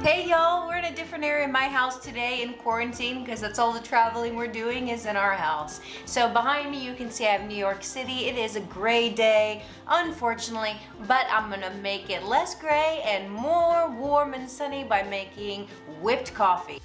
Hey y'all, we're in a different area in my house today in quarantine because that's all the traveling we're doing is in our house. So behind me you can see I have New York City. It is a gray day, unfortunately, but I'm gonna make it less gray and more warm and sunny by making whipped coffee.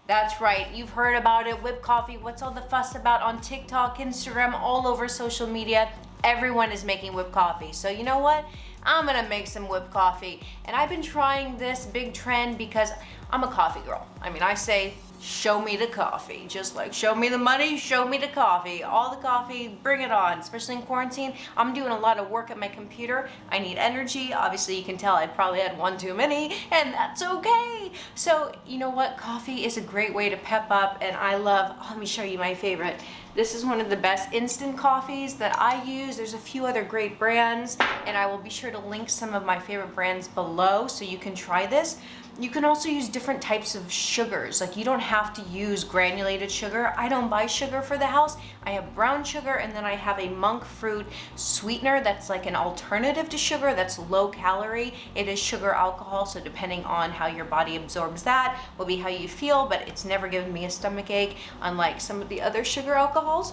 That's right, you've heard about it, whipped coffee. What's all the fuss about on TikTok, Instagram, all over social media? Everyone is making whipped coffee. So you know what? I'm gonna make some whipped coffee. And I've been trying this big trend because I'm a coffee girl. I mean, I say, show me the coffee. Just like, show me the money, show me the coffee. All the coffee, bring it on. Especially in quarantine, I'm doing a lot of work at my computer. I need energy. Obviously, you can tell I probably had one too many, and that's okay. So, you know what? Coffee is a great way to pep up, and I love, let me show you my favorite. This is one of the best instant coffees that I use. There's a few other great brands, and I will be sure to link some of my favorite brands below so you can try this. You can also use different types of sugars. Like, you don't have to use granulated sugar. I don't buy sugar for the house. I have brown sugar, and then I have a monk fruit sweetener that's like an alternative to sugar that's low calorie. It is sugar alcohol, so depending on how your body absorbs that will be how you feel, but it's never given me a stomach ache, unlike some of the other sugar alcohols.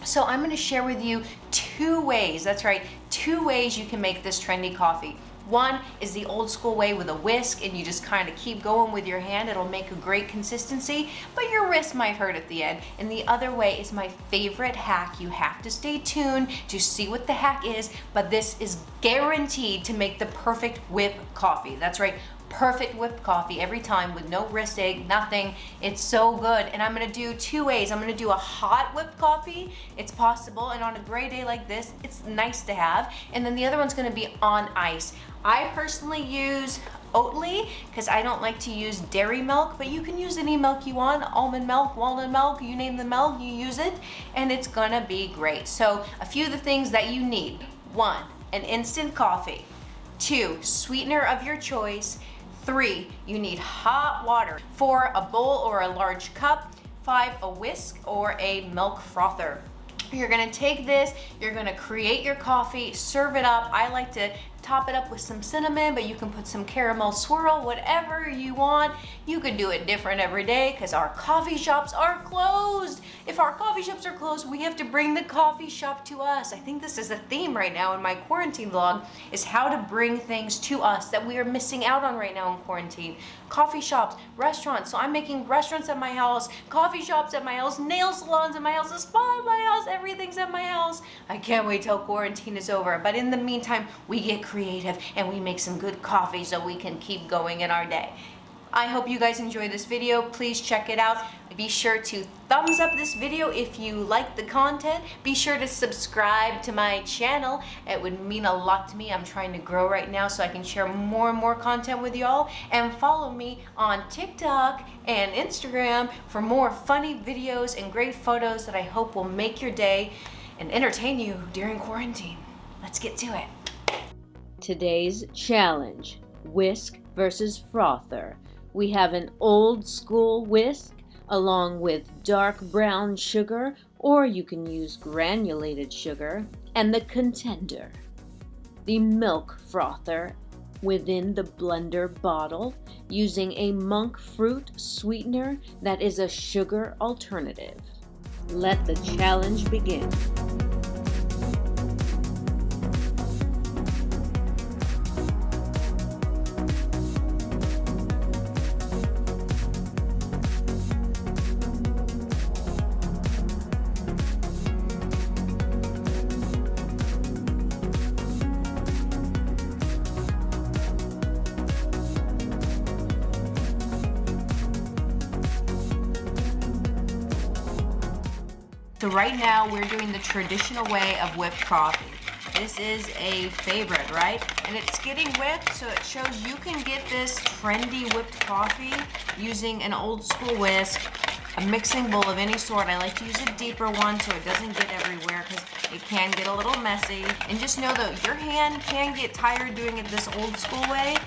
So I'm gonna share with you two ways, that's right, two ways you can make this trendy coffee. One is the old school way with a whisk, and you just kind of keep going with your hand. It'll make a great consistency, but your wrist might hurt at the end. And the other way is my favorite hack. You have to stay tuned to see what the hack is, but this is guaranteed to make the perfect whipped coffee. That's right. Perfect whipped coffee every time with no wrist ache, nothing. It's so good. And I'm gonna do two ways. I'm gonna do a hot whipped coffee. It's possible, and on a gray day like this, it's nice to have. And then the other one's gonna be on ice. I personally use Oatly because I don't like to use dairy milk, but you can use any milk you want, almond milk, walnut milk, you name the milk, you use it, and it's gonna be great. So a few of the things that you need. 1, an instant coffee. 2, sweetener of your choice. 3, you need hot water. 4, a bowl or a large cup. 5, a whisk or a milk frother. You're gonna take this, you're gonna create your coffee, serve it up. I like to top it up with some cinnamon, but you can put some caramel swirl, whatever you want. You could do it different every day because our coffee shops are closed. If our coffee shops are closed, we have to bring the coffee shop to us. I think this is a theme right now in my quarantine vlog, is how to bring things to us that we are missing out on right now in quarantine. Coffee shops, restaurants. So I'm making restaurants at my house, coffee shops at my house, nail salons at my house, a spa at my house, everything's at my house. I can't wait till quarantine is over. But in the meantime, we get creative and we make some good coffee so we can keep going in our day. I hope you guys enjoy this video. Please check it out. Be sure to thumbs up this video if you like the content. Be sure to subscribe to my channel. It would mean a lot to me. I'm trying to grow right now so I can share more and more content with y'all. And follow me on TikTok and Instagram for more funny videos and great photos that I hope will make your day and entertain you during quarantine. Let's get to it. Today's challenge, whisk versus frother. We have an old school whisk along with dark brown sugar, or you can use granulated sugar, and the contender, the milk frother within the blender bottle using a monk fruit sweetener that is a sugar alternative. Let the challenge begin. So right now we're doing the traditional way of whipped coffee. This is a favorite, right? And it's getting whipped, so it shows you can get this trendy whipped coffee using an old school whisk, a mixing bowl of any sort. I like to use a deeper one so it doesn't get everywhere because it can get a little messy. And just know that your hand can get tired doing it this old school way.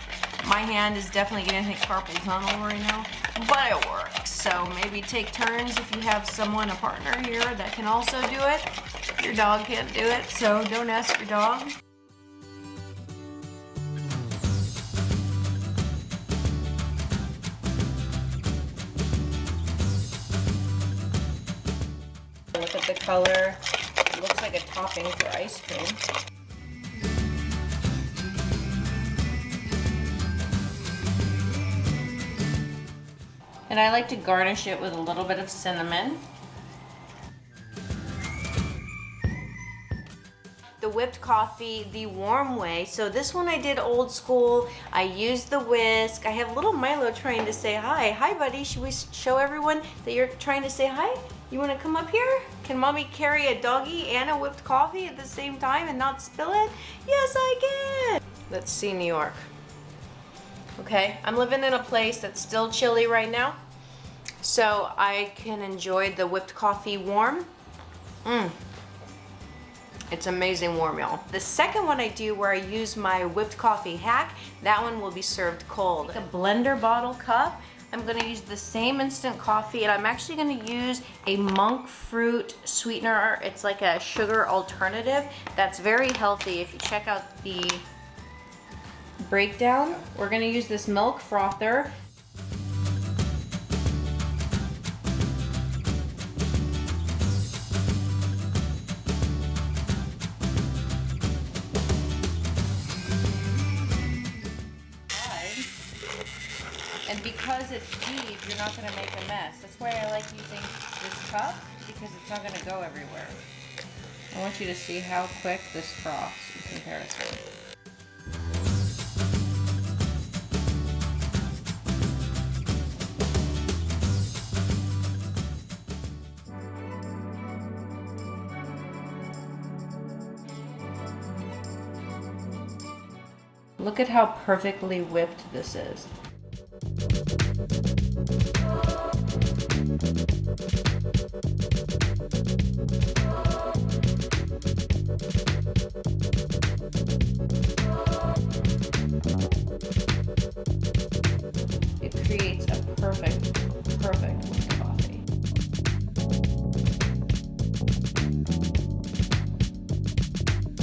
My hand is definitely getting carpal tunnel right now. but it works. So maybe take turns if you have someone, a partner here that can also do it. Your dog can't do it, so don't ask your dog. Look at the color. It looks like a topping for ice cream. And I like to garnish it with a little bit of cinnamon. The whipped coffee the warm way. So this one I did old school. I used the whisk. I have little Milo trying to say hi. Hi, buddy. Should we show everyone that you're trying to say hi? You want to come up here? Can mommy carry a doggy and a whipped coffee at the same time and not spill it? Yes, I can. Let's see New York. Okay, I'm living in a place that's still chilly right now, so I can enjoy the whipped coffee warm. It's amazing warm, y'all. The second one I do where I use my whipped coffee hack, that one will be served cold. A blender bottle cup. I'm gonna use the same instant coffee, and I'm actually gonna use a monk fruit sweetener. It's like a sugar alternative that's very healthy. If you check out the breakdown, we're gonna use this milk frother. And because it's deep, you're not going to make a mess. That's why I like using this cup, because it's not going to go everywhere. I want you to see how quick this froths in comparison. Look at how perfectly whipped this is. It creates a perfect whipped coffee.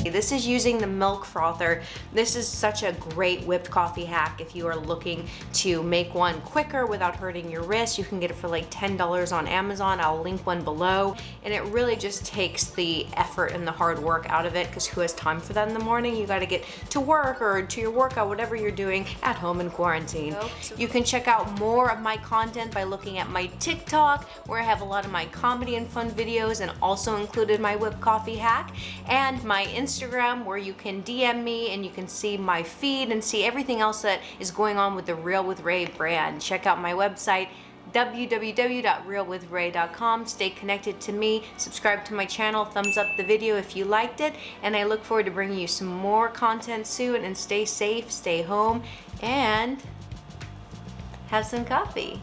This is using the milk frother. This is such a great whipped coffee hack if you are looking to make one quicker without hurting your wrist. You can get it for like $10 on Amazon. I'll link one below. And it really just takes the effort and the hard work out of it, because who has time for that in the morning? You gotta get to work or to your workout, whatever you're doing at home in quarantine. You can check out more of my content by looking at my TikTok, where I have a lot of my comedy and fun videos and also included my whipped coffee hack, and my Instagram, where you can DM me and you can see my feed and see everything else that is going on with the Real with Rae brand. Check out my website, www.realwithrae.com. Stay connected to me, subscribe to my channel, thumbs up the video if you liked it, and I look forward to bringing you some more content soon. And stay safe, stay home, and have some coffee.